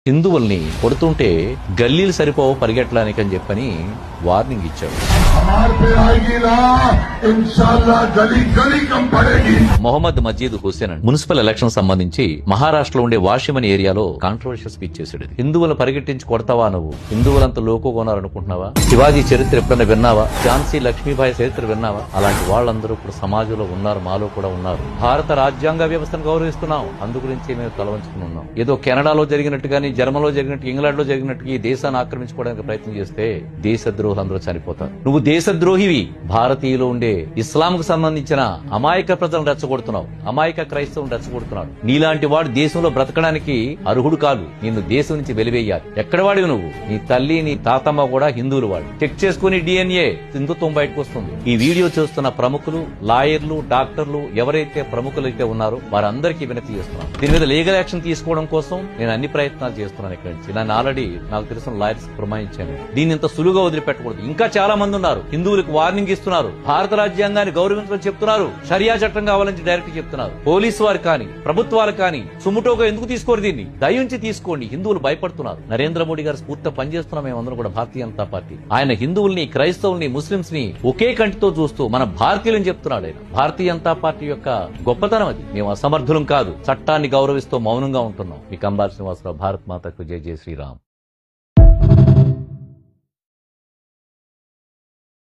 హిందువుల్ని కొడుతుంటే గల్లీలు సరిపోవు పరిగెట్టడానికి అని చెప్పని వార్నింగ్ ఇచ్చాడు. మొహమ్మద్ మజీద్ హుసేన్ మున్సిపల్ ఎలక్షన్ సంబంధించి మహారాష్ట్రలో ఉండే వాషిమ్ అనే ఏరియాలో కాంట్రవర్షియల్ స్పీచ్ చేశాడు. హిందువులు పరిగెట్టించి కొడతావా? నువ్వు హిందువులంతా లోకుగొనాలనుకుంటున్నావా? శివాజీ చరిత్ర ఎప్పుడైనా విన్నావా? ఝాన్సీ లక్ష్మీబాయి చరిత్ర విన్నావా? అలాంటి వాళ్ళందరూ ఇప్పుడు సమాజంలో ఉన్నారు, మాలో కూడా ఉన్నారు. భారత రాజ్యాంగ వ్యవస్థను గౌరవిస్తున్నాం, అందు గురించి మేము తలవంచుకుని ఉన్నాం. ఏదో కెనడాలో జరిగినట్టుగాని, జర్మన్లో జరిగినట్టు, ఇంగ్లాండ్ లో జరిగినట్టు ఈ దేశాన్ని ఆక్రమించుకోవడానికి ప్రయత్నం చేస్తే దేశద్రోహులందరూ చనిపోతారు. నువ్వు దేశద్రోహివి. భారతీయులు ఉండే ఇస్లాం కు సంబంధించిన అమాయక ప్రజలను రెచ్చగొడుతున్నావు, అమాయక క్రైస్తవులను రెచ్చగొడుతున్నాడు. నీలాంటి వాడు దేశంలో బ్రతకడానికి అర్హుడు కాదు. నిన్ను దేశం నుంచి వెలివేయాలి. ఎక్కడ వాడివి నువ్వు? నీ తల్లి, నీ తాతమ్మ కూడా హిందువులు. వాడు చెక్ చేసుకుని DNA హిందుత్వం బయటకు వస్తుంది. ఈ వీడియో చూస్తున్న ప్రముఖులు, లాయర్లు, డాక్టర్లు, ఎవరైతే ప్రముఖులైతే ఉన్నారో వారందరికీ వినతి చేస్తున్నాను. దీని మీద లీగల్ యాక్షన్ తీసుకోవడం కోసం నేను అన్ని ప్రయత్నాలు చేస్తున్నాను. ఇక్కడి నుంచి నన్ను ఆల్రెడీ నాకు తెలిసిన లాయర్స్ పురమాయించాను. దీన్ని ఇంత సులువుగా వదిలిపెట్టకూడదు. ఇంకా చాలా మంది ఉన్నారు. హిందువులకు వార్నింగ్ ఇస్తున్నారు, భారత రాజ్యాంగాన్ని గౌరవించమని చెప్తున్నారు, షరియా చట్టం కావాలని డైరెక్ట్ చెప్తున్నారు. పోలీసు వారు కానీ, ప్రభుత్వాలు కానీ సుముటోగా ఎందుకు తీసుకోరు? దీన్ని దయించి తీసుకోండి. హిందువులు భయపడుతున్నారు. నరేంద్ర మోడీ గారు స్ఫూర్తితో పనిచేస్తున్నాం మేమందరం కూడా. భారతీయ జనతా పార్టీ ఆయన హిందువుల్ని, క్రైస్తవుల్ని, ముస్లింస్ ని ఒకే కంటితో చూస్తూ మన భారతీయులని చెప్తున్నాడు. ఆయన భారతీయ జనతా పార్టీ యొక్క గొప్పతనం అది. మేము అసమర్థులం కాదు, చట్టాన్ని గౌరవిస్తూ మౌనంగా ఉంటున్నాం. మీ కంబాల శ్రీనివాసరావు. భారత్ మాతకు జై జై శ్రీరామ్.